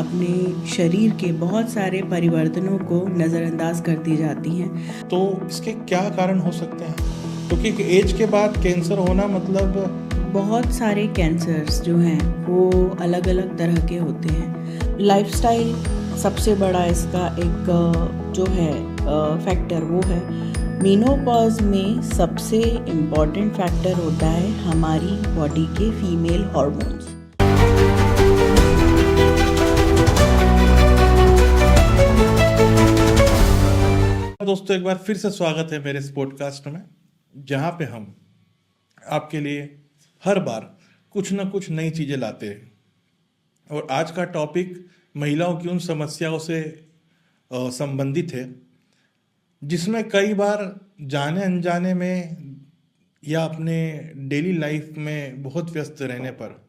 अपने शरीर के बहुत सारे परिवर्तनों को नज़रअंदाज करती जाती हैं। तो इसके क्या कारण हो सकते हैं? क्योंकि एज के बाद कैंसर होना मतलब बहुत सारे कैंसर्स जो हैं वो अलग अलग तरह के होते हैं। लाइफस्टाइल सबसे बड़ा इसका एक जो है फैक्टर वो है। मेनोपॉज में सबसे इम्पॉर्टेंट फैक्टर होता है हमारी बॉडी के फीमेल हार्मोन्स। दोस्तों, एक बार फिर से स्वागत है मेरे इस पॉडकास्ट में, जहाँ पे हम आपके लिए हर बार कुछ ना कुछ नई चीज़ें लाते हैं। और आज का टॉपिक महिलाओं की उन समस्याओं से संबंधित है जिसमें कई बार जाने अनजाने में या अपने डेली लाइफ में बहुत व्यस्त रहने पर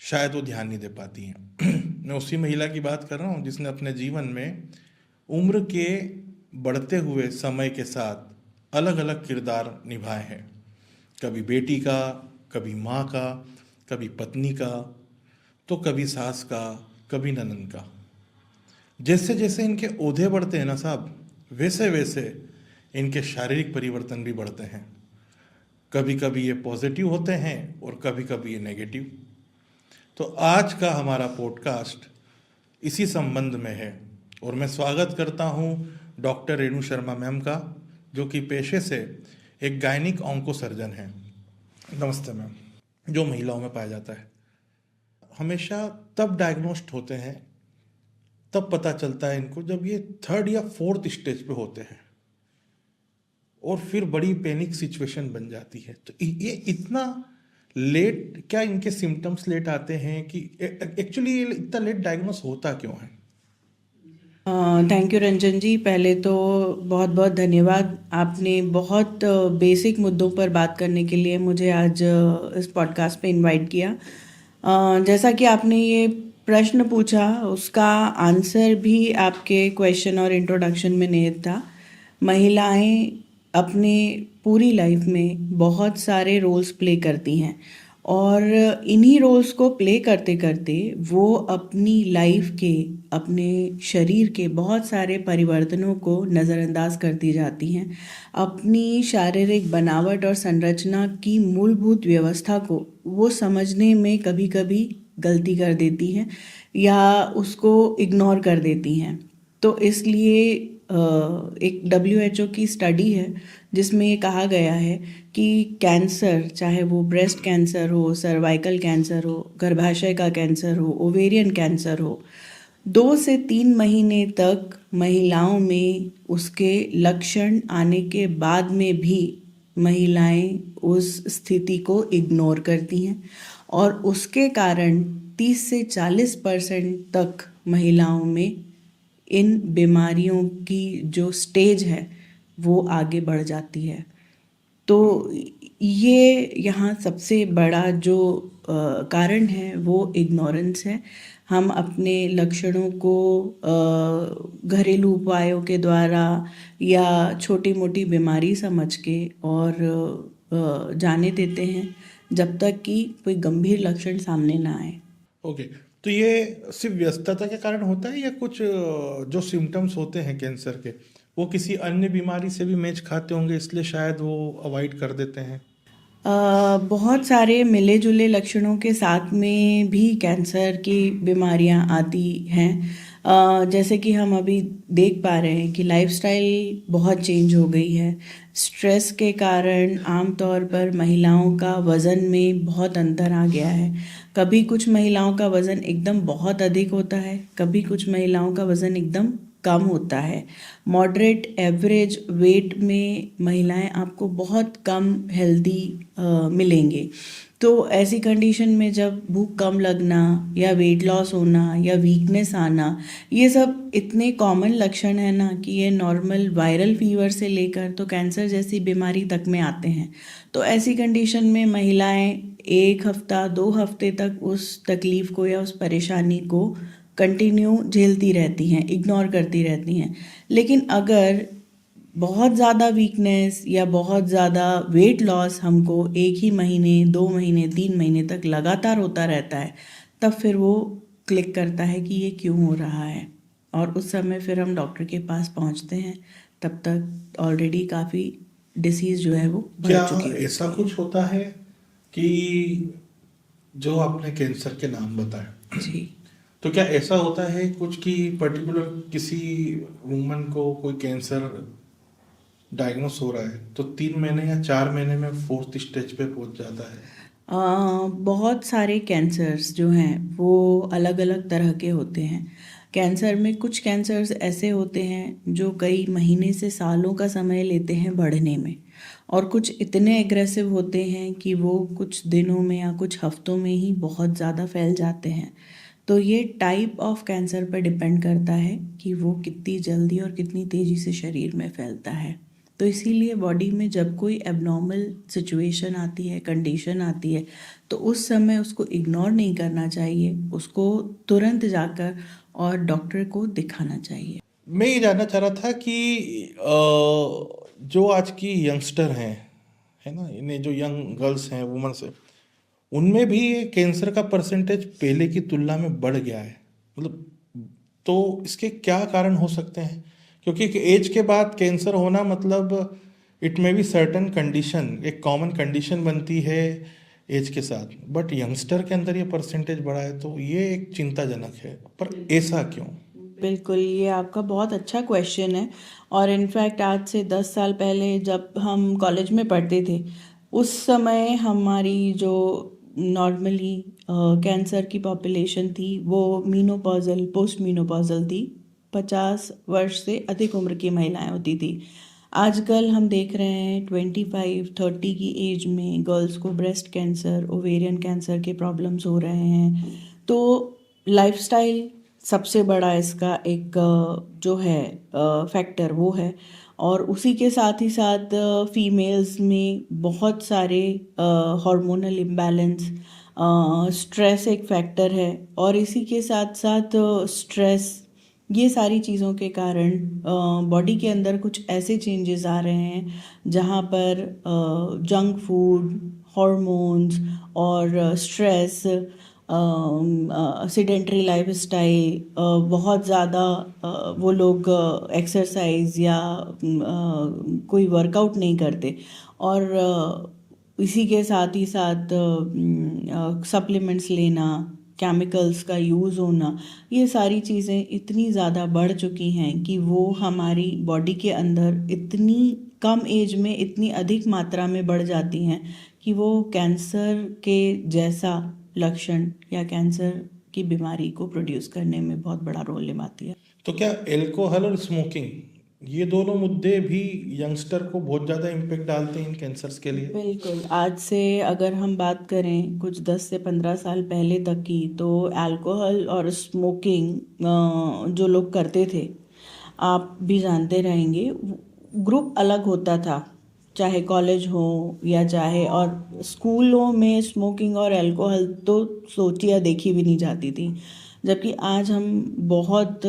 शायद वो ध्यान नहीं दे पाती हैं। मैं उसी महिला की बात कर रहा हूँ जिसने अपने जीवन में उम्र के बढ़ते हुए समय के साथ अलग अलग किरदार निभाए हैं। कभी बेटी का, कभी माँ का, कभी पत्नी का, तो कभी सास का, कभी ननद का। जैसे जैसे इनके ओहदे बढ़ते हैं ना साहब, वैसे वैसे इनके शारीरिक परिवर्तन भी बढ़ते हैं। कभी कभी ये पॉजिटिव होते हैं और कभी कभी ये नेगेटिव। तो आज का हमारा पॉडकास्ट इसी संबंध में है और मैं स्वागत करता हूँ डॉक्टर रेणु शर्मा मैम का, जो कि पेशे से एक गायनिक ऑन्को सर्जन है। नमस्ते मैम। जो महिलाओं में पाया जाता है, हमेशा तब डायग्नोस्ड होते हैं, तब पता चलता है इनको जब ये 3rd या 4th स्टेज पे होते हैं और फिर बड़ी पैनिक सिचुएशन बन जाती है। तो ये इतना लेट, क्या इनके सिम्टम्स लेट आते हैं कि एक्चुअली ये इतना लेट डायग्नोस होता क्यों है? थैंक यू रंजन जी। पहले तो बहुत बहुत धन्यवाद, आपने बहुत बेसिक मुद्दों पर बात करने के लिए मुझे आज इस पॉडकास्ट पे इनवाइट किया। जैसा कि आपने ये प्रश्न पूछा, उसका आंसर भी आपके क्वेश्चन और इंट्रोडक्शन में निहित था। महिलाएं अपने पूरी लाइफ में बहुत सारे रोल्स प्ले करती हैं और इन्हीं रोल्स को प्ले करते करते वो अपनी लाइफ के, अपने शरीर के बहुत सारे परिवर्तनों को नज़रअंदाज करती जाती हैं। अपनी शारीरिक बनावट और संरचना की मूलभूत व्यवस्था को वो समझने में कभी कभी गलती कर देती हैं या उसको इग्नोर कर देती हैं। तो इसलिए एक WHO की स्टडी है जिसमें ये कहा गया है कि कैंसर, चाहे वो ब्रेस्ट कैंसर हो, सर्वाइकल कैंसर हो, गर्भाशय का कैंसर हो, ओवेरियन कैंसर हो, 2 से 3 महीने तक महिलाओं में उसके लक्षण आने के बाद में भी महिलाएं उस स्थिति को इग्नोर करती हैं और उसके कारण 30 से 40% तक महिलाओं में इन बीमारियों की जो स्टेज है वो आगे बढ़ जाती है। तो ये यहाँ सबसे बड़ा जो कारण है वो इग्नोरेंस है। हम अपने लक्षणों को घरेलू उपायों के द्वारा या छोटी मोटी बीमारी समझ के और जाने देते हैं जब तक कि कोई गंभीर लक्षण सामने ना आए। ओके, तो ये सिर्फ व्यस्तता के कारण होता है या कुछ जो सिम्टम्स होते हैं कैंसर के वो किसी अन्य बीमारी से भी मैच खाते होंगे, इसलिए शायद वो अवॉइड कर देते हैं? बहुत सारे मिले जुले लक्षणों के साथ में भी कैंसर की बीमारियां आती हैं। जैसे कि हम अभी देख पा रहे हैं कि लाइफस्टाइल बहुत चेंज हो गई है। स्ट्रेस के कारण आमतौर पर महिलाओं का वज़न में बहुत अंतर आ गया है। कभी कुछ महिलाओं का वज़न एकदम बहुत अधिक होता है, कभी कुछ महिलाओं का वज़न एकदम कम होता है। मॉडरेट एवरेज वेट में महिलाएं आपको बहुत कम हेल्दी मिलेंगे। तो ऐसी कंडीशन में जब भूख कम लगना या वेट लॉस होना या वीकनेस आना, ये सब इतने कॉमन लक्षण है ना कि ये नॉर्मल वायरल फीवर से लेकर तो कैंसर जैसी बीमारी तक में आते हैं। तो ऐसी कंडीशन में महिलाएं 1 हफ्ता 2 हफ्ते तक उस तकलीफ़ को या उस परेशानी को कंटिन्यू झेलती रहती हैं, इग्नोर करती रहती हैं। लेकिन अगर बहुत ज़्यादा वीकनेस या बहुत ज़्यादा वेट लॉस हमको 1 ही महीने, 2 महीने, 3 महीने तक लगातार होता रहता है, तब फिर वो क्लिक करता है कि ये क्यों हो रहा है, और उस समय फिर हम डॉक्टर के पास पहुंचते हैं। तब तक ऑलरेडी काफ़ी डिसीज़ जो है वो बढ़ क्या चुकी होती ऐसा है। कुछ होता है कि जो आपने कैंसर के नाम बताए, जी। तो क्या ऐसा होता है कुछ कि पर्टिकुलर किसी वुमन को कोई कैंसर डायग्नोस हो रहा है तो 3 महीने या 4 महीने में फोर्थ स्टेज पे पहुंच जाता है? बहुत सारे कैंसर्स जो हैं वो अलग अलग तरह के होते हैं। कैंसर में कुछ कैंसर्स ऐसे होते हैं जो कई महीने से सालों का समय लेते हैं बढ़ने में, और कुछ इतने एग्रेसिव होते हैं कि वो कुछ दिनों में या कुछ हफ्तों में ही बहुत ज़्यादा फैल जाते हैं। तो ये टाइप ऑफ कैंसर पर डिपेंड करता है कि वो कितनी जल्दी और कितनी तेज़ी से शरीर में फैलता है। तो इसीलिए बॉडी में जब कोई एबनॉर्मल सिचुएशन आती है, कंडीशन आती है, तो उस समय उसको इग्नोर नहीं करना चाहिए, उसको तुरंत जाकर और डॉक्टर को दिखाना चाहिए। मैं ये जानना चाह रहा था कि जो आज की यंगस्टर हैं, है ना, इन्हें जो यंग गर्ल्स हैं, वुमेन्स हैं, उनमें भी ये कैंसर का परसेंटेज पहले की तुलना में बढ़ गया है। मतलब, तो इसके क्या कारण हो सकते हैं? क्योंकि एक एज के बाद कैंसर होना मतलब it may be certain condition, एक कॉमन कंडीशन बनती है एज के साथ, बट यंगस्टर के अंदर ये परसेंटेज बढ़ा है तो ये एक चिंताजनक है। पर ऐसा क्यों? बिल्कुल, ये आपका बहुत अच्छा क्वेश्चन है। और इनफैक्ट आज से 10 साल पहले जब हम कॉलेज में पढ़ते थे, उस समय हमारी जो नॉर्मली कैंसर की पॉपुलेशन थी वो मीनोपॉजल, पोस्ट मीनोपॉजल थी। 50 वर्ष से अधिक उम्र की महिलाएं होती थी। आजकल हम देख रहे हैं 25-30 की एज में गर्ल्स को ब्रेस्ट कैंसर, ओवेरियन कैंसर के प्रॉब्लम्स हो रहे हैं। तो लाइफस्टाइल सबसे बड़ा इसका एक जो है फैक्टर वो है। और उसी के साथ ही साथ फीमेल्स में बहुत सारे हार्मोनल इम्बैलेंस, स्ट्रेस एक फैक्टर है, और इसी के साथ साथ स्ट्रेस, ये सारी चीज़ों के कारण बॉडी के अंदर कुछ ऐसे चेंजेस आ रहे हैं जहाँ पर जंक फूड, हार्मोन्स और स्ट्रेस, सिडेंट्री लाइफस्टाइल, बहुत ज़्यादा वो लोग एक्सरसाइज या कोई वर्कआउट नहीं करते, और इसी के साथ ही साथ सप्लीमेंट्स लेना, केमिकल्स का यूज़ होना, ये सारी चीज़ें इतनी ज़्यादा बढ़ चुकी हैं कि वो हमारी बॉडी के अंदर इतनी कम एज में इतनी अधिक मात्रा में बढ़ जाती हैं कि वो कैंसर के जैसा लक्षण या कैंसर की बीमारी को प्रोड्यूस करने में बहुत बड़ा रोल निभाती है। तो क्या एल्कोहल और स्मोकिंग, ये दोनों मुद्दे भी यंगस्टर को बहुत ज़्यादा इम्पेक्ट डालते हैं इन कैंसर्स के लिए? बिल्कुल। आज से अगर हम बात करें कुछ 10 से 15 साल पहले तक की, तो अल्कोहल और स्मोकिंग जो लोग करते थे, आप भी जानते रहेंगे, ग्रुप अलग होता था, चाहे कॉलेज हो या चाहे, और स्कूलों में स्मोकिंग और अल्कोहल तो सोची या देखी भी नहीं जाती थी। जबकि आज हम बहुत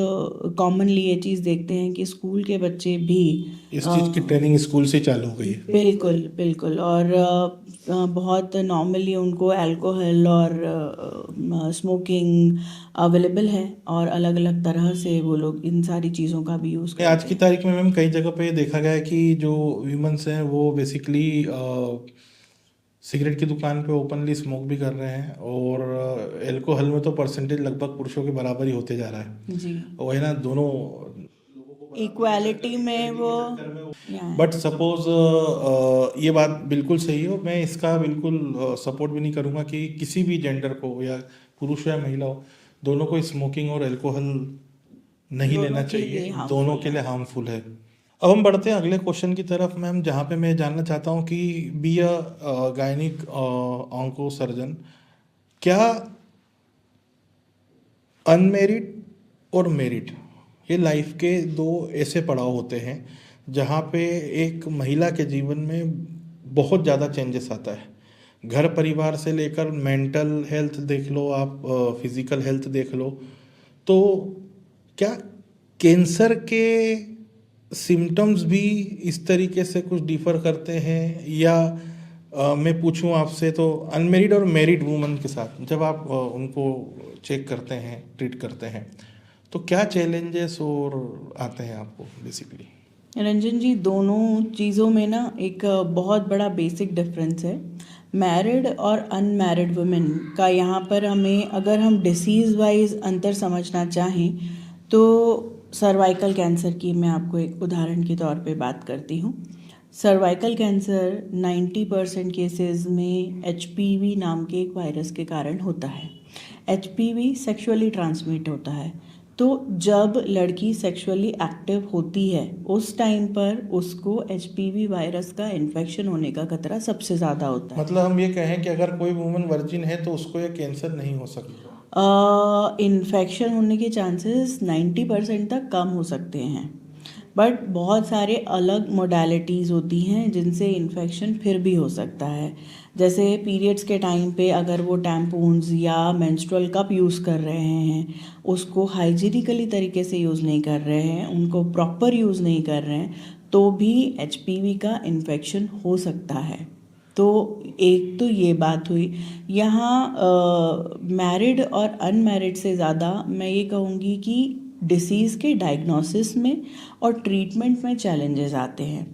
कॉमनली ये चीज़ देखते हैं कि स्कूल के बच्चे भी इस चीज़ की ट्रेनिंग स्कूल से चालू हो गई है। बिल्कुल बिल्कुल, और बहुत नॉर्मली उनको अल्कोहल और स्मोकिंग अवेलेबल है, और अलग अलग तरह से वो लोग इन सारी चीज़ों का भी यूज़ आज करते की हैं। तारीख में मैम कई जगह पे देखा गया है कि जो वीमेंस हैं वो बेसिकली सिगरेट की दुकान पे ओपनली स्मोक भी कर रहे हैं, और एल्कोहल में तो परसेंटेज लगभग पुरुषों के बराबर ही होते जा रहा है। जी। वही ना, दोनों इक्वालिटी में वो बट सपोज ये बात बिल्कुल सही है, और मैं इसका बिल्कुल सपोर्ट भी नहीं करूँगा कि किसी भी जेंडर को, या पुरुष हो या महिला हो, दोनों को स्मोकिंग और अल्कोहल नहीं दोनों लेना के लिए चाहिए, harmful दोनों के है। लिए हार्मफुल है। अब हम बढ़ते हैं अगले क्वेश्चन की तरफ मैम, जहाँ पे मैं जानना चाहता हूँ कि be a gynaec onco surgeon, क्या अनमेरिड और मेरिड, ये लाइफ के दो ऐसे पड़ाव होते हैं जहाँ पे एक महिला के जीवन में बहुत ज़्यादा चेंजेस आता है। घर परिवार से लेकर मेंटल हेल्थ देख लो आप, फिजिकल हेल्थ देख लो, तो क्या कैंसर के सिम्टम्स भी इस तरीके से कुछ डिफर करते हैं, या मैं पूछूं आपसे, तो अनमेरिड और मैरिड वुमन के साथ जब आप उनको चेक करते हैं, ट्रीट करते हैं, तो क्या चैलेंजेस और आते हैं आपको बेसिकली? रंजन जी, दोनों चीज़ों में ना एक बहुत बड़ा बेसिक डिफरेंस है। मैरिड और अनमैरिड वुमेन का यहाँ पर हमें, अगर हम डिसीज़ वाइज अंतर समझना चाहें, तो सर्वाइकल कैंसर की मैं आपको एक उदाहरण के तौर पे बात करती हूँ। सर्वाइकल कैंसर 90% केसेस में HPV नाम के एक वायरस के कारण होता है। HPV सेक्सुअली ट्रांसमिट होता है। तो जब लड़की सेक्सुअली एक्टिव होती है उस टाइम पर उसको HPV वायरस का इन्फेक्शन होने का खतरा सबसे ज़्यादा होता है। मतलब हम ये कहें कि अगर कोई वुमन वर्जिन है तो उसको ये कैंसर नहीं हो सकता? इन्फेक्शन होने के चांसेस 90% तक कम हो सकते हैं, बट बहुत सारे अलग मोडालिटीज़ होती हैं जिनसे इन्फेक्शन फिर भी हो सकता है। जैसे पीरियड्स के टाइम पे अगर वो टैम्पून्स या मेंस्ट्रुअल कप यूज़ कर रहे हैं, उसको हाइजीनिकली तरीके से यूज़ नहीं कर रहे हैं, उनको प्रॉपर यूज़ नहीं कर रहे हैं, तो भी HPV का इन्फेक्शन हो सकता है। तो एक तो ये बात हुई। यहाँ मैरिड और अनमैरिड से ज़्यादा मैं ये कहूँगी कि डिसीज़ के डायग्नोसिस में और ट्रीटमेंट में चैलेंजेस आते हैं।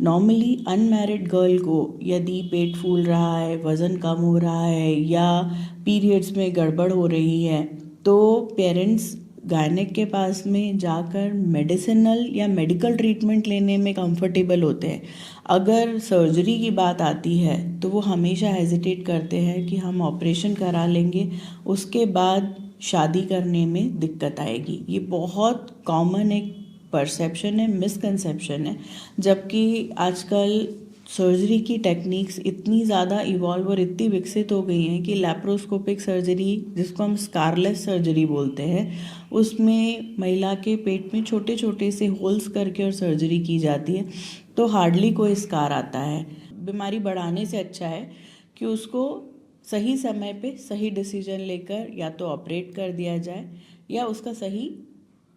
नॉर्मली अनमैरिड गर्ल को यदि पेट फूल रहा है, वज़न कम हो रहा है या पीरियड्स में गड़बड़ हो रही है, तो पेरेंट्स गायनेक के पास में जाकर मेडिसिनल या मेडिकल ट्रीटमेंट लेने में कंफर्टेबल होते हैं। अगर सर्जरी की बात आती है तो वो हमेशा हेजिटेट करते हैं कि हम ऑपरेशन करा लेंगे, उसके बाद शादी करने में दिक्कत आएगी। ये बहुत कॉमन एक परसेप्शन है, मिसकंसेप्शन है। जबकि आजकल सर्जरी की टेक्निक्स इतनी ज़्यादा इवॉल्व और इतनी विकसित हो गई हैं कि लैप्रोस्कोपिक सर्जरी, जिसको हम स्कारलेस सर्जरी बोलते हैं, उसमें महिला के पेट में छोटे छोटे से होल्स करके और सर्जरी की जाती है, तो हार्डली कोई स्कार आता है। बीमारी बढ़ाने से अच्छा है कि उसको सही समय पे सही डिसीजन लेकर या तो ऑपरेट कर दिया जाए या उसका सही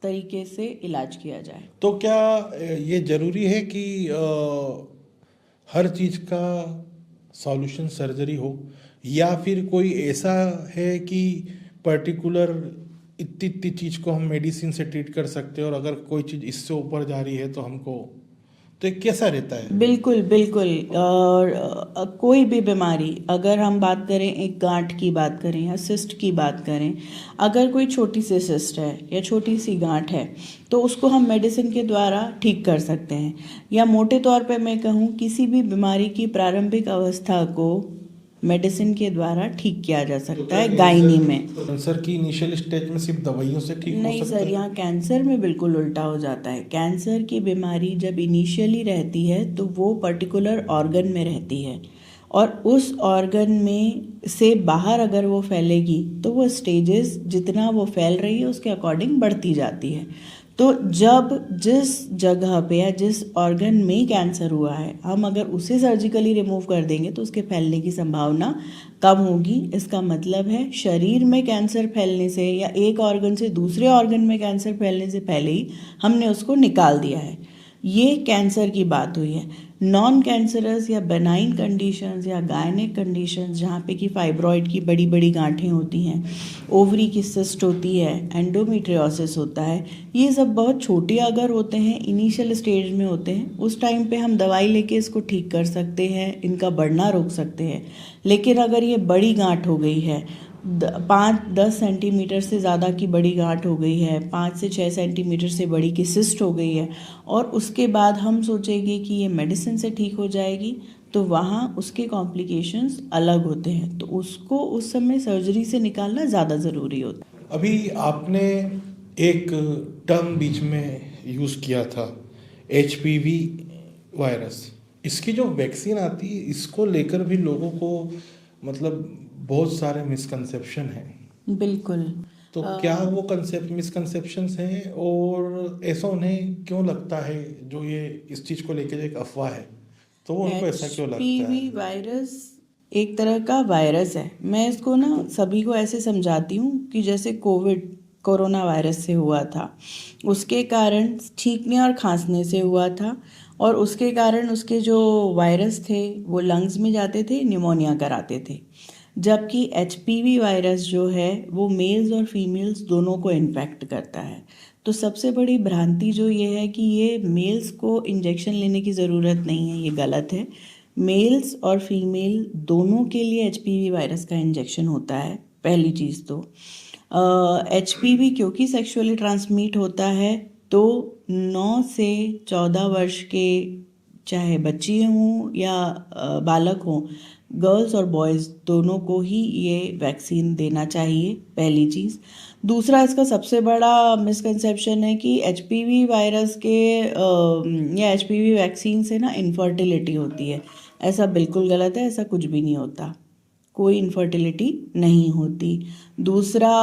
तरीके से इलाज किया जाए। तो क्या ये ज़रूरी है कि हर चीज़ का सॉल्यूशन सर्जरी हो, या फिर कोई ऐसा है कि पर्टिकुलर इतनी इतनी चीज़ को हम मेडिसिन से ट्रीट कर सकते हैं और अगर कोई चीज़ इससे ऊपर जा रही है तो हमको, तो ये कैसा रहता है? बिल्कुल बिल्कुल। और कोई भी बीमारी, अगर हम बात करें, एक गांठ की बात करें या सिस्ट की बात करें, अगर कोई छोटी सी सिस्ट है या छोटी सी गांठ है तो उसको हम मेडिसिन के द्वारा ठीक कर सकते हैं। या मोटे तौर पे मैं कहूँ, किसी भी बीमारी की प्रारंभिक अवस्था को मेडिसिन के द्वारा ठीक किया जा सकता है गायनी में। कैंसर की इनिशियल स्टेज में सिर्फ दवाइयों से ठीक हो नहीं सकता सर, है? यहाँ कैंसर में बिल्कुल उल्टा हो जाता है। कैंसर की बीमारी जब इनिशियली रहती है तो वो पर्टिकुलर ऑर्गन में रहती है, और उस ऑर्गन में से बाहर अगर वो फैलेगी तो वो स्टेजेस जितना वो फैल रही है उसके अकॉर्डिंग बढ़ती जाती है। तो जब जिस जगह पे या जिस ऑर्गन में कैंसर हुआ है, हम अगर उसे सर्जिकली रिमूव कर देंगे तो उसके फैलने की संभावना कम होगी। इसका मतलब है शरीर में कैंसर फैलने से या एक ऑर्गन से दूसरे ऑर्गन में कैंसर फैलने से पहले ही हमने उसको निकाल दिया है। ये कैंसर की बात हुई है। नॉन कैंसरस या बेनाइन कंडीशंस या गायनिक कंडीशंस, जहाँ पे कि फाइब्रॉइड की बड़ी बड़ी गांठें होती हैं, ओवरी की सिस्ट होती है, एंडोमेट्रियोसिस होता है, ये सब बहुत छोटे अगर होते हैं, इनिशियल स्टेज में होते हैं, उस टाइम पे हम दवाई लेके इसको ठीक कर सकते हैं, इनका बढ़ना रोक सकते हैं। लेकिन अगर ये बड़ी गांठ हो गई है, 5-10 सेंटीमीटर से ज़्यादा की बड़ी गांठ हो गई है, 5 से 6 सेंटीमीटर से बड़ी की सिस्ट हो गई है, और उसके बाद हम सोचेंगे कि ये मेडिसिन से ठीक हो जाएगी, तो वहाँ उसके कॉम्प्लिकेशंस अलग होते हैं, तो उसको उस समय सर्जरी से निकालना ज़्यादा ज़रूरी होता है। अभी आपने एक टर्म बीच में यूज़ किया था, HPV वायरस। इसकी जो वैक्सीन आती है, इसको लेकर भी लोगों को मतलब बहुत सारे मिसकंसेप्शन हैं। बिल्कुल। तो क्या वो मिसकंसेप्शंस हैं, और ऐसा उन्हें क्यों लगता है, जो ये इस चीज़ को लेकर एक अफवाह है, तो उनको ऐसा क्यों लगता HPV है? वायरस एक तरह का वायरस है। मैं इसको ना सभी को ऐसे समझाती हूँ कि जैसे कोरोना वायरस से हुआ था, उसके कारण छींकने और खांसने से हुआ था, और उसके कारण उसके जो वायरस थे वो लंग्स में जाते थे, निमोनिया कराते थे। जबकि एचपीवी वायरस जो है वो मेल्स और फीमेल्स दोनों को इन्फेक्ट करता है। तो सबसे बड़ी भ्रांति जो ये है कि ये मेल्स को इंजेक्शन लेने की ज़रूरत नहीं है, ये गलत है। मेल्स और फीमेल दोनों के लिए एचपीवी वायरस का इंजेक्शन होता है, पहली चीज़ तो। एचपीवी क्योंकि सेक्सुअली ट्रांसमिट होता है, तो 9 से 14 वर्ष के चाहे बच्ची हों या बालक हों, गर्ल्स और बॉयज़ दोनों को ही ये वैक्सीन देना चाहिए, पहली चीज़। दूसरा, इसका सबसे बड़ा मिसकंसेप्शन है कि एचपीवी वायरस के या एचपीवी वैक्सीन से ना इनफर्टिलिटी होती है। ऐसा बिल्कुल गलत है, ऐसा कुछ भी नहीं होता, कोई इनफर्टिलिटी नहीं होती। दूसरा,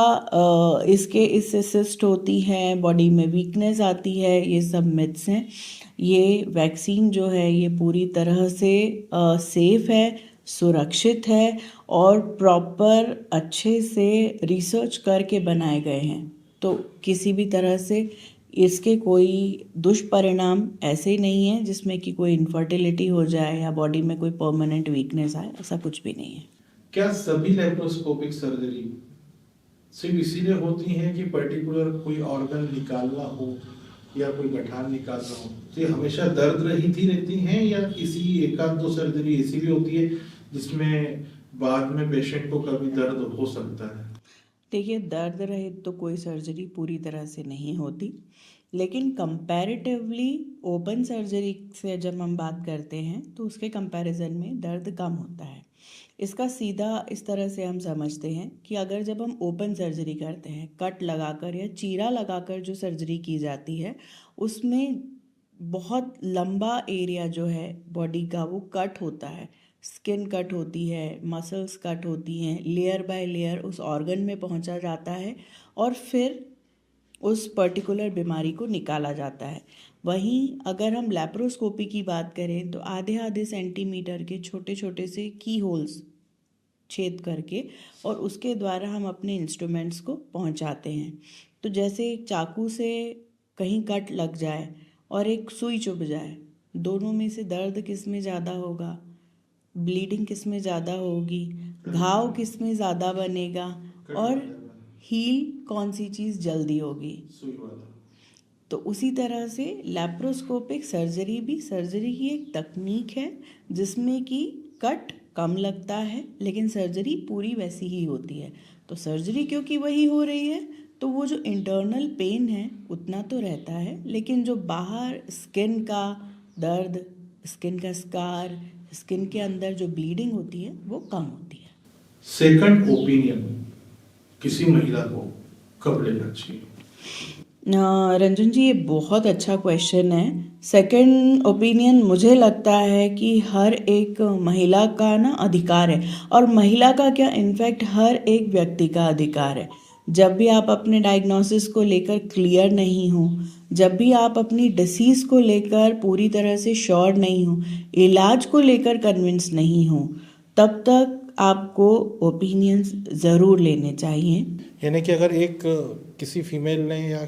इससे सिस्ट होती है, बॉडी में वीकनेस आती है, ये सब मिथ्स हैं। ये वैक्सीन जो है ये पूरी तरह से सेफ़ है, सुरक्षित है और प्रॉपर अच्छे से रिसर्च करके बनाए गए हैं। तो किसी भी तरह से इसके कोई दुष्परिणाम ऐसे नहीं हैं जिसमें कि कोई इनफर्टिलिटी हो जाए या बॉडी में कोई परमानेंट वीकनेस आए, ऐसा कुछ भी नहीं है। क्या सभी लेप्रोस्कोपिक सर्जरी सिर्फ इसीलिए होती हैं कि पर्टिकुलर कोई ऑर्गन निकालना हो या कोई गठान निकालना हो, तो ये हमेशा दर्द रहित रहती हैं या किसी एक आध दो सर्जरी ऐसी भी होती है जिसमें बाद में पेशेंट को कभी दर्द हो सकता है? देखिए, दर्द रहित तो कोई सर्जरी पूरी तरह से नहीं होती, लेकिन कंपैरेटिवली ओपन सर्जरी से जब हम बात करते हैं तो उसके कंपैरिजन में दर्द कम होता है। इसका सीधा इस तरह से हम समझते हैं कि अगर जब हम ओपन सर्जरी करते हैं, कट लगाकर या चीरा लगाकर जो सर्जरी की जाती है, उसमें बहुत लंबा एरिया जो है बॉडी का वो कट होता है। स्किन कट होती है, मसल्स कट होती हैं, लेयर बाय लेयर उस ऑर्गन में पहुंचा जाता है और फिर उस पर्टिकुलर बीमारी को निकाला जाता है। वहीं अगर हम लैप्रोस्कोपी की बात करें तो आधे आधे सेंटीमीटर के छोटे छोटे से की होल्स छेद करके और उसके द्वारा हम अपने इंस्ट्रूमेंट्स को पहुंचाते हैं। तो जैसे एक चाकू से कहीं कट लग जाए और एक सुई चुभ जाए, दोनों में से दर्द किस में ज़्यादा होगा, ब्लीडिंग किस में ज़्यादा होगी, घाव किस में ज़्यादा बनेगा और हील कौन सी चीज़ जल्दी होगी। तो उसी तरह से लैप्रोस्कोपिक सर्जरी भी सर्जरी की एक तकनीक है जिसमें कि कट कम लगता है लेकिन सर्जरी पूरी वैसी ही होती है। तो सर्जरी क्योंकि वही हो रही है तो वो जो इंटरनल पेन है उतना तो रहता है, लेकिन जो बाहर स्किन का दर्द, स्किन का स्कार, स्किन के अंदर जो ब्लीडिंग होती है वो कम होती है। सेकंड ओपिनियन किसी महिला को कब लेना चाहिए? रंजन जी, ये बहुत अच्छा क्वेश्चन है। सेकंड ओपिनियन मुझे लगता है कि हर एक महिला का ना अधिकार है, और महिला का क्या, इनफैक्ट हर एक व्यक्ति का अधिकार है। जब भी आप अपने डायग्नोसिस को लेकर क्लियर नहीं हो, जब भी आप अपनी डिसीज़ को लेकर पूरी तरह से श्योर नहीं हो, इलाज को लेकर कन्विंस नहीं हो, तब तक आपको ओपिनियंस ज़रूर लेने चाहिए। यानी कि अगर एक किसी फीमेल ने या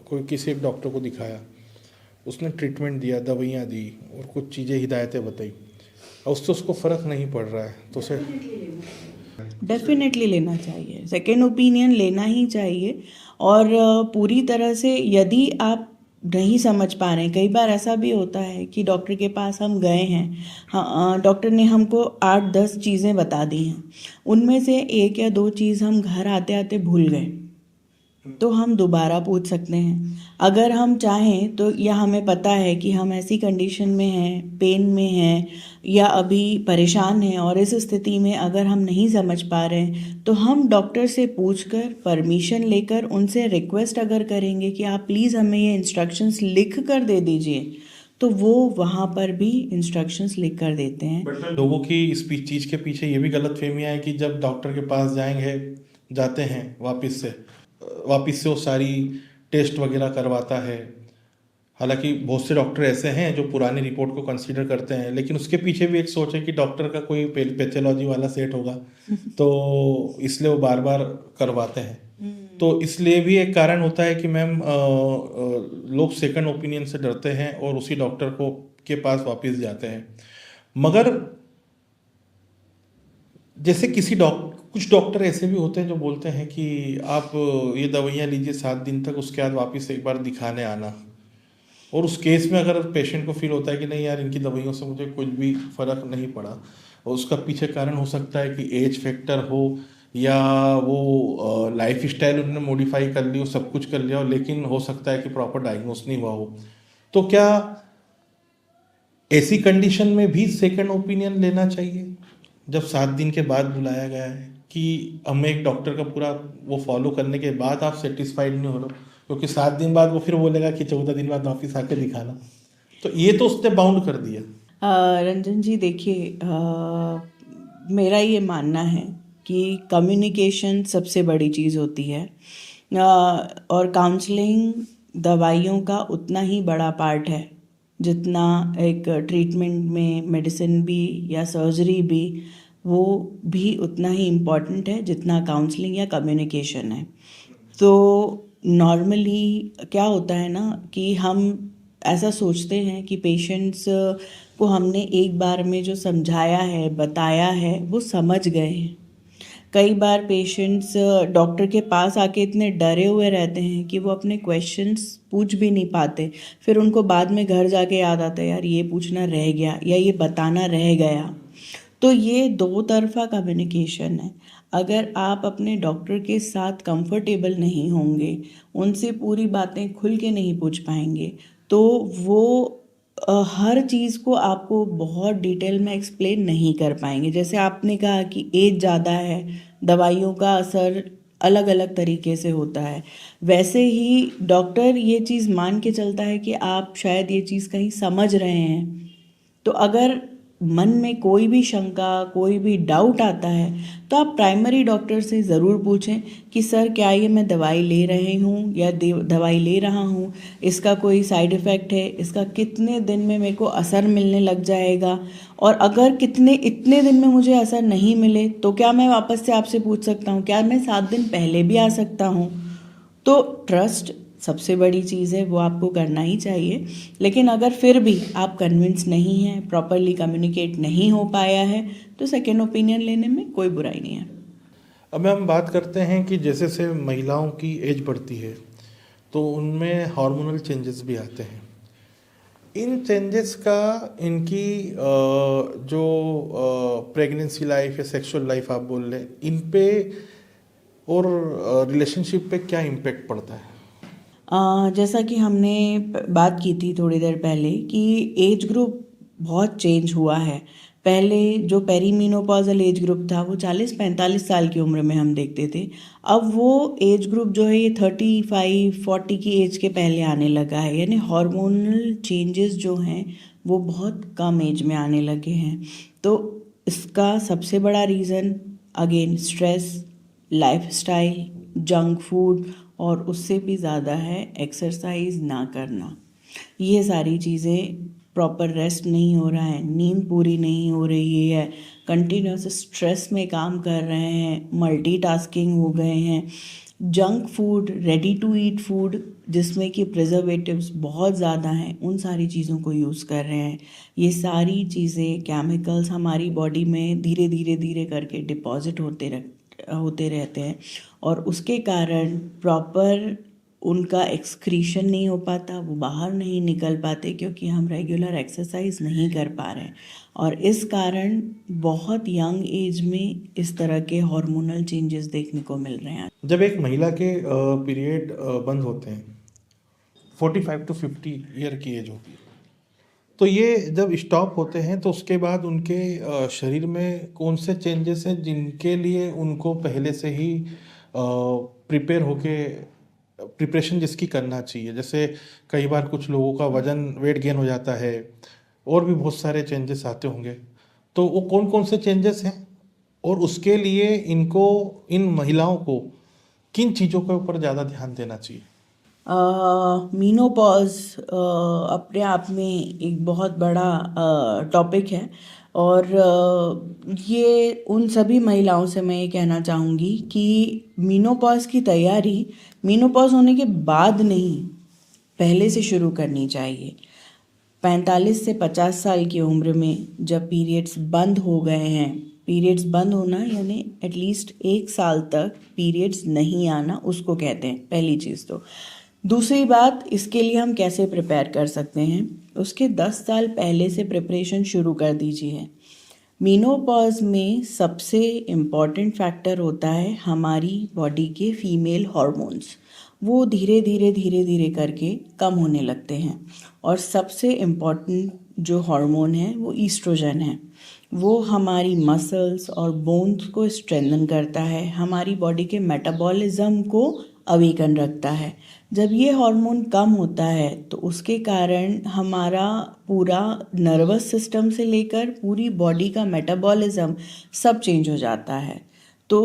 कोई किसी एक डॉक्टर को दिखाया, उसने ट्रीटमेंट दिया, दवाइयाँ दी और कुछ चीज़ें हिदायतें बताई और उससे उसको फ़र्क नहीं पड़ रहा है, तो उसे डेफिनेटली लेना चाहिए, सेकेंड ओपिनियन लेना ही चाहिए। और पूरी तरह से यदि आप नहीं समझ पा रहे हैं, कई बार ऐसा भी होता है कि डॉक्टर के पास हम गए हैं, हाँ, डॉक्टर ने हमको 8-10 चीज़ें बता दी हैं, उनमें से एक या दो चीज़ हम घर आते आते भूल गए, तो हम दोबारा पूछ सकते हैं। अगर हम चाहें तो, या हमें पता है कि हम ऐसी कंडीशन में हैं, पेन में हैं या अभी परेशान हैं, और इस स्थिति में अगर हम नहीं समझ पा रहे हैं तो हम डॉक्टर से पूछकर परमिशन लेकर उनसे रिक्वेस्ट अगर करेंगे कि आप प्लीज़ हमें ये इंस्ट्रक्शंस लिख कर दे दीजिए, तो वो वहाँ पर भी इंस्ट्रक्शंस लिख कर देते हैं। बट लोगों की इस चीज़ के पीछे ये भी गलत फहमियाँ है कि जब डॉक्टर के पास जाते हैं वापस से वो सारी टेस्ट वगैरह करवाता है। हालांकि बहुत से डॉक्टर ऐसे हैं जो पुरानी रिपोर्ट को कंसीडर करते हैं, लेकिन उसके पीछे भी एक सोच है कि डॉक्टर का कोई पैथोलॉजी वाला सेट होगा तो इसलिए वो बार बार करवाते हैं। तो इसलिए भी एक कारण होता है कि मैम लोग सेकंड ओपिनियन से डरते हैं और उसी डॉक्टर को के पास वापस जाते हैं। मगर जैसे कुछ डॉक्टर ऐसे भी होते हैं जो बोलते हैं कि आप ये दवाइयाँ लीजिए 7 दिन तक, उसके बाद वापस एक बार दिखाने आना। और उस केस में अगर पेशेंट को फील होता है कि नहीं यार, इनकी दवाइयों से मुझे कुछ भी फ़र्क नहीं पड़ा, और उसका पीछे कारण हो सकता है कि एज फैक्टर हो, या वो लाइफ स्टाइल उन्होंने मॉडिफाई कर ली हो, सब कुछ कर लिया हो, लेकिन हो सकता है कि प्रॉपर डायग्नोस नहीं हुआ हो, तो क्या ऐसी कंडीशन में भी सेकंड ओपिनियन लेना चाहिए? जब 7 दिन के बाद बुलाया गया है कि हमें एक डॉक्टर का पूरा वो फॉलो करने के बाद आप सेटिस्फाइड नहीं हो रहे, क्योंकि 7 दिन बाद वो फिर बोलेगा कि 14 दिन बाद वापस आके दिखाना, तो ये तो उसने बाउंड कर दिया। रंजन जी देखिए, मेरा ये मानना है कि कम्युनिकेशन सबसे बड़ी चीज़ होती है, और काउंसलिंग दवाइयों का उतना ही बड़ा पार्ट है जितना एक ट्रीटमेंट में मेडिसिन भी या सर्जरी भी, वो भी उतना ही इम्पॉर्टेंट है जितना काउंसलिंग या कम्युनिकेशन है। तो नॉर्मली क्या होता है ना कि हम ऐसा सोचते हैं कि पेशेंट्स को हमने एक बार में जो समझाया है, बताया है, वो समझ गए हैं। कई बार पेशेंट्स डॉक्टर के पास आके इतने डरे हुए रहते हैं कि वो अपने क्वेश्चंस पूछ भी नहीं पाते, फिर उनको बाद में घर जाके याद आता है यार ये पूछना रह गया या ये बताना रह गया। तो ये दो तरफा कम्युनिकेशन है। अगर आप अपने डॉक्टर के साथ कंफर्टेबल नहीं होंगे, उनसे पूरी बातें खुल के नहीं पूछ पाएंगे, तो वो हर चीज़ को आपको बहुत डिटेल में एक्सप्लेन नहीं कर पाएंगे। जैसे आपने कहा कि एज ज़्यादा है, दवाइयों का असर अलग अलग तरीके से होता है, वैसे ही डॉक्टर ये चीज़ मान के चलता है कि आप शायद ये चीज़ कहीं समझ रहे हैं। तो अगर मन में कोई भी शंका, कोई भी डाउट आता है, तो आप प्राइमरी डॉक्टर से ज़रूर पूछें कि सर क्या ये मैं दवाई ले रही हूँ या दवाई ले रहा हूँ, इसका कोई साइड इफ़ेक्ट है, इसका कितने दिन में मेरे को असर मिलने लग जाएगा, और अगर इतने दिन में मुझे असर नहीं मिले तो क्या मैं वापस से आपसे पूछ सकता हूँ, क्या मैं 7 दिन पहले भी आ सकता हूँ। तो ट्रस्ट सबसे बड़ी चीज़ है, वो आपको करना ही चाहिए। लेकिन अगर फिर भी आप कन्विंस नहीं हैं, प्रॉपरली कम्युनिकेट नहीं हो पाया है, तो सेकेंड ओपिनियन लेने में कोई बुराई नहीं है। अब हम बात करते हैं कि जैसे से महिलाओं की एज बढ़ती है तो उनमें हार्मोनल चेंजेस भी आते हैं। इन चेंजेस का इनकी जो प्रेगनेंसी लाइफ या सेक्सुअल लाइफ आप बोल लें, इन पे और रिलेशनशिप पे क्या इम्पेक्ट पड़ता है? जैसा कि हमने बात की थी थोड़ी देर पहले कि एज ग्रुप बहुत चेंज हुआ है। पहले जो पेरीमीनोपॉजल एज ग्रुप था वो 40-45 साल की उम्र में हम देखते थे। अब वो एज ग्रुप जो है ये 35-40 की एज के पहले आने लगा है, यानी हार्मोनल चेंजेस जो हैं वो बहुत कम एज में आने लगे हैं। तो इसका सबसे बड़ा reason again stress, lifestyle, junk food, और उससे भी ज़्यादा है एक्सरसाइज ना करना। ये सारी चीज़ें, प्रॉपर रेस्ट नहीं हो रहा है, नींद पूरी नहीं हो रही है, कंटिन्यूस स्ट्रेस में काम कर रहे हैं, मल्टीटास्किंग हो गए हैं, junk food, ready to eat food जिसमें कि प्रिजर्वेटिव्स बहुत ज़्यादा हैं, उन सारी चीज़ों को यूज़ कर रहे हैं। ये सारी चीज़ें, केमिकल्स हमारी बॉडी में धीरे धीरे धीरे करके डिपॉजिट होते रहते हैं, और उसके कारण प्रॉपर उनका एक्सक्रीशन नहीं हो पाता, वो बाहर नहीं निकल पाते क्योंकि हम रेगुलर एक्सरसाइज नहीं कर पा रहे हैं, और इस कारण बहुत यंग एज में इस तरह के हार्मोनल चेंजेस देखने को मिल रहे हैं। जब एक महिला के पीरियड बंद होते हैं 45 to 50 ईयर की एज होती है, तो ये जब स्टॉप होते हैं तो उसके बाद उनके शरीर में कौन से चेंजेस हैं जिनके लिए उनको पहले से ही प्रिपेयर होके प्रिपरेशन जिसकी करना चाहिए? जैसे कई बार कुछ लोगों का वेट गेन हो जाता है, और भी बहुत सारे चेंजेस आते होंगे, तो वो कौन कौन से चेंजेस हैं, और उसके लिए इन महिलाओं को किन चीज़ों के ऊपर ज़्यादा ध्यान देना चाहिए? मीनोपॉज अपने आप में एक बहुत बड़ा टॉपिक है, और ये उन सभी महिलाओं से मैं ये कहना चाहूँगी कि मीनोपॉज की तैयारी मीनोपॉज होने के बाद नहीं, पहले से शुरू करनी चाहिए। 45 से 50 साल की उम्र में जब पीरियड्स बंद हो गए हैं, पीरियड्स बंद होना यानी एटलीस्ट 1 साल तक पीरियड्स नहीं आना, उसको कहते हैं, पहली चीज़ तो। दूसरी बात, इसके लिए हम कैसे प्रिपेयर कर सकते हैं, उसके 10 साल पहले से प्रिपरेशन शुरू कर दीजिए। मीनोपॉज में सबसे इम्पॉर्टेंट फैक्टर होता है हमारी बॉडी के फीमेल हार्मोन्स। वो धीरे धीरे करके कम होने लगते हैं, और सबसे इम्पॉर्टेंट जो हार्मोन है वो ईस्ट्रोजन है। वो हमारी मसल्स और बोन्स को स्ट्रेंथन करता है, हमारी बॉडी के मेटाबॉलिज्म को अवेकन रखता है। जब ये हार्मोन कम होता है तो उसके कारण हमारा पूरा नर्वस सिस्टम से लेकर पूरी बॉडी का मेटाबॉलिज्म सब चेंज हो जाता है। तो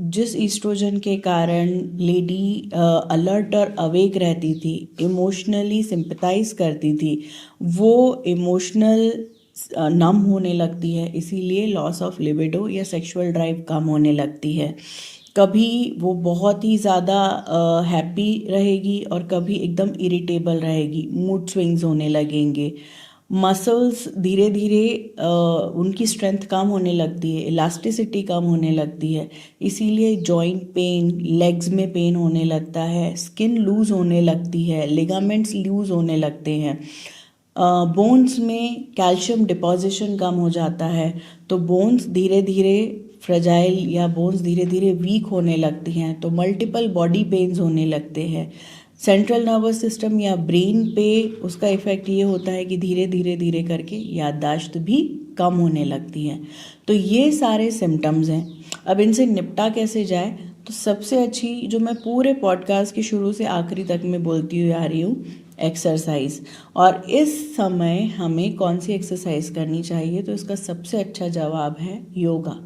जिस ईस्ट्रोजन के कारण लेडी अलर्ट और अवेक रहती थी, इमोशनली सिंपथाइज करती थी, वो इमोशनल नम होने लगती है, इसीलिए लॉस ऑफ लिबिडो या सेक्सुअल ड्राइव कम होने लगती है। कभी वो बहुत ही ज़्यादा हैप्पी रहेगी और कभी एकदम इरिटेबल रहेगी, मूड स्विंग्स होने लगेंगे। मसल्स धीरे धीरे उनकी स्ट्रेंथ कम होने लगती है, इलास्टिसिटी कम होने लगती है, इसीलिए जॉइंट पेन, लेग्स में पेन होने लगता है, स्किन लूज़ होने लगती है, लिगामेंट्स लूज़ होने लगते हैं। बोन्स में कैल्शियम डिपॉजिशन कम हो जाता है, तो बोन्स धीरे धीरे फ्रजाइल या बोन्स धीरे धीरे वीक होने लगती हैं, तो मल्टीपल बॉडी पेन्स होने लगते हैं। सेंट्रल नर्वस सिस्टम या ब्रेन पे उसका इफ़ेक्ट ये होता है कि धीरे धीरे करके याददाश्त भी कम होने लगती है। तो ये सारे सिम्टम्स हैं। अब इनसे निपटा कैसे जाए, तो सबसे अच्छी, जो मैं पूरे पॉडकास्ट के शुरू से आखिरी तक में बोलती हुई आ रही हूँ, एक्सरसाइज। और इस समय हमें कौन सी एक्सरसाइज करनी चाहिए, तो इसका सबसे अच्छा जवाब है योगा।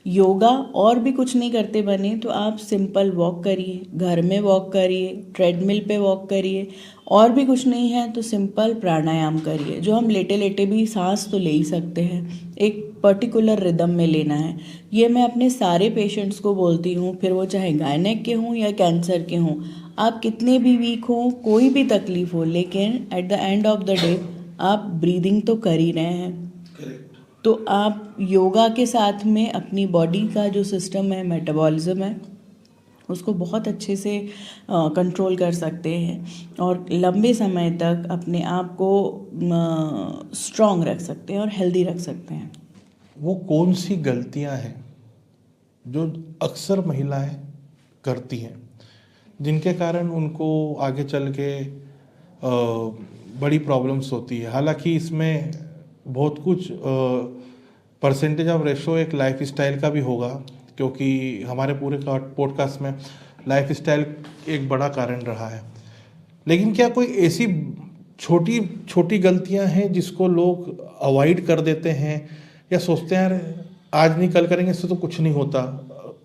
योगा और भी कुछ नहीं करते बने तो आप सिंपल वॉक करिए, घर में वॉक करिए, ट्रेडमिल पे वॉक करिए, और भी कुछ नहीं है तो सिंपल प्राणायाम करिए, जो हम लेटे लेटे भी सांस तो ले ही सकते हैं, एक पर्टिकुलर रिदम में लेना है। ये मैं अपने सारे पेशेंट्स को बोलती हूँ, फिर वो चाहे गायनेक के हों या कैंसर के हों, आप कितने भी वीक हों, कोई भी तकलीफ हो, लेकिन at the end of the day आप ब्रीदिंग तो कर ही रहे हैं। तो आप योगा के साथ में अपनी बॉडी का जो सिस्टम है, मेटाबॉलिज्म है, उसको बहुत अच्छे से कंट्रोल कर सकते हैं और लंबे समय तक अपने आप को स्ट्रॉन्ग रख सकते हैं और हेल्दी रख सकते हैं। वो कौन सी गलतियां हैं जो अक्सर महिलाएं करती हैं, जिनके कारण उनको आगे चल के बड़ी प्रॉब्लम्स होती है? हालांकि इसमें बहुत कुछ परसेंटेज ऑफ रेशो एक लाइफ स्टाइल का भी होगा, क्योंकि हमारे पूरे पॉडकास्ट में लाइफ स्टाइल एक बड़ा कारण रहा है। लेकिन क्या कोई ऐसी छोटी छोटी गलतियां हैं जिसको लोग अवॉइड कर देते हैं या सोचते हैं यार आज नहीं कल करेंगे, इससे तो कुछ नहीं होता,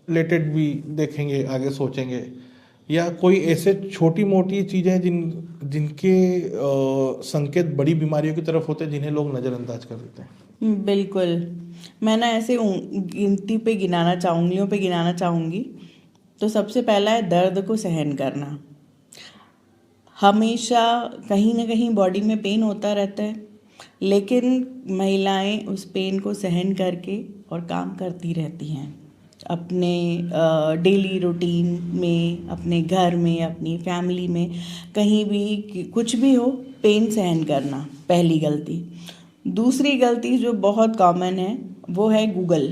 लेटेड भी देखेंगे, आगे सोचेंगे, या कोई ऐसे छोटी मोटी चीज़ें जिनके संकेत बड़ी बीमारियों की तरफ होते हैं जिन्हें लोग नज़रअंदाज कर देते हैं? बिल्कुल, मैं ना ऐसे गिनती पे गिनाना चाहूँगी, उंगलियों पे गिनाना चाहूँगी। तो सबसे पहला है दर्द को सहन करना। हमेशा कहीं ना कहीं बॉडी में पेन होता रहता है, लेकिन महिलाएं उस पेन को सहन करके और काम करती रहती हैं अपने डेली रूटीन में, अपने घर में, अपनी फैमिली में, कहीं भी कुछ भी हो, पेन सहन करना पहली गलती। दूसरी गलती जो बहुत कॉमन है वो है गूगल।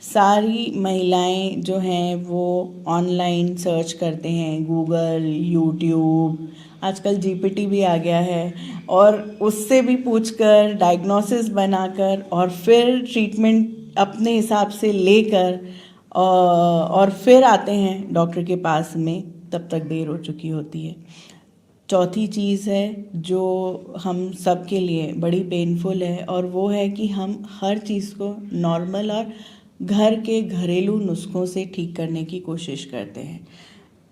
सारी महिलाएं जो हैं वो ऑनलाइन सर्च करते हैं, गूगल, यूट्यूब, आजकल जीपीटी भी आ गया है, और उससे भी पूछकर डायग्नोसिस बनाकर और फिर ट्रीटमेंट अपने हिसाब से लेकर और फिर आते हैं डॉक्टर के पास में, तब तक देर हो चुकी होती है। चौथी चीज़ है जो हम सब के लिए बड़ी पेनफुल है, और वो है कि हम हर चीज़ को नॉर्मल और घर के घरेलू नुस्खों से ठीक करने की कोशिश करते हैं।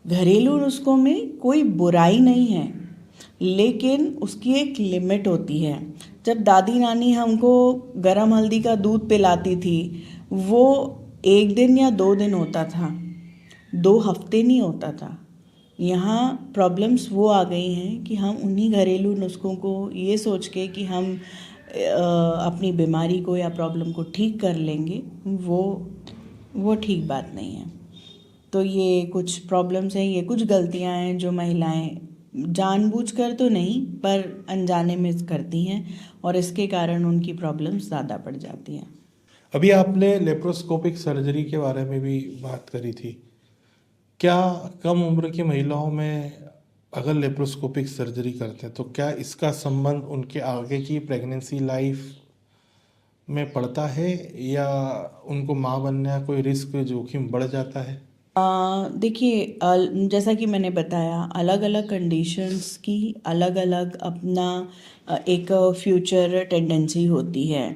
घरेलू नुस्खों में कोई बुराई नहीं है, लेकिन उसकी एक लिमिट होती है। जब दादी नानी हमको गरम हल्दी का दूध पिलाती थी, वो 1 दिन या 2 दिन होता था, 2 हफ्ते नहीं होता था, यहाँ प्रॉब्लम्स वो आ गई हैं कि हम उन्हीं घरेलू नुस्खों को ये सोच के कि हम अपनी बीमारी को या प्रॉब्लम को ठीक कर लेंगे, वो ठीक बात नहीं है। तो ये कुछ प्रॉब्लम्स हैं, ये कुछ गलतियां हैं जो महिलाएं जानबूझकर तो नहीं पर अनजाने में करती हैं, और इसके कारण उनकी प्रॉब्लम्स ज़्यादा बढ़ जाती हैं। अभी आपने लेप्रोस्कोपिक सर्जरी के बारे में भी बात करी थी। क्या कम उम्र की महिलाओं में अगर लेप्रोस्कोपिक सर्जरी करते हैं तो क्या इसका संबंध उनके आगे की प्रेगनेंसी लाइफ में पड़ता है, या उनको माँ बनने का कोई रिस्क जोखिम बढ़ जाता है? देखिए, जैसा कि मैंने बताया, अलग अलग कंडीशंस की अलग अलग अपना एक फ्यूचर टेंडेंसी होती है।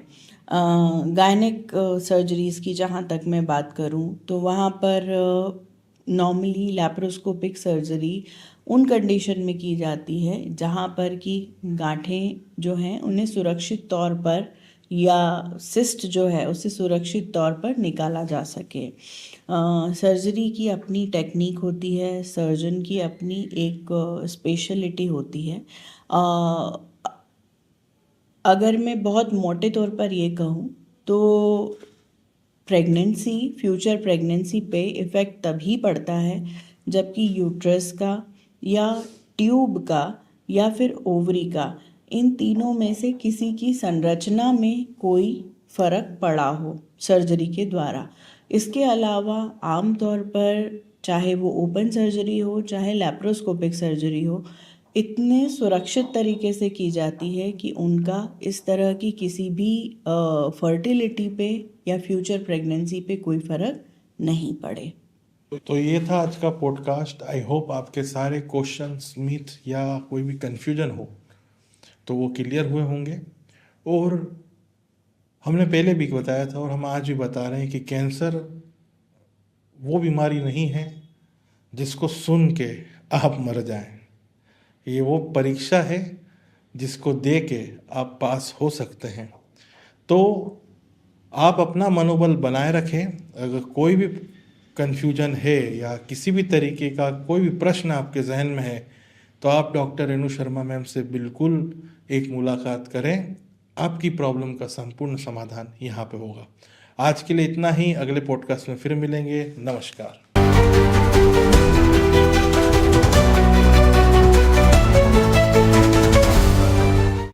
गायनिक सर्जरीज़ की जहाँ तक मैं बात करूँ तो वहाँ पर नॉर्मली लैप्रोस्कोपिक सर्जरी उन कंडीशन में की जाती है जहाँ पर कि गांठें जो हैं उन्हें सुरक्षित तौर पर, या सिस्ट जो है उसे सुरक्षित तौर पर निकाला जा सके। सर्जरी की अपनी टेक्निक होती है, सर्जन की अपनी एक स्पेशलिटी होती है। अगर मैं बहुत मोटे तौर पर ये कहूँ तो फ्यूचर प्रेगनेंसी पे इफ़ेक्ट तभी पड़ता है जबकि यूट्रस का या ट्यूब का या फिर ओवरी का, इन तीनों में से किसी की संरचना में कोई फ़र्क पड़ा हो सर्जरी के द्वारा। इसके अलावा आम तौर पर चाहे वो ओपन सर्जरी हो चाहे लैप्रोस्कोपिक सर्जरी हो, इतने सुरक्षित तरीके से की जाती है कि उनका इस तरह की किसी भी फर्टिलिटी पे या फ्यूचर प्रेगनेंसी पे कोई फ़र्क नहीं पड़े। तो ये था आज का पॉडकास्ट। आई होप आपके सारे क्वेश्चंस, मिथ या कोई भी कंफ्यूजन हो तो वो क्लियर हुए होंगे। और हमने पहले भी बताया था और हम आज भी बता रहे हैं कि कैंसर वो बीमारी नहीं है जिसको सुन के आप मर जाएं। ये वो परीक्षा है जिसको दे के आप पास हो सकते हैं। तो आप अपना मनोबल बनाए रखें। अगर कोई भी कन्फ्यूजन है या किसी भी तरीके का कोई भी प्रश्न आपके जहन में है तो आप डॉक्टर रेणु शर्मा मैम से बिल्कुल एक मुलाकात करें। आपकी प्रॉब्लम का संपूर्ण समाधान यहाँ पे होगा। आज के लिए इतना ही। अगले पॉडकास्ट में फिर मिलेंगे। नमस्कार।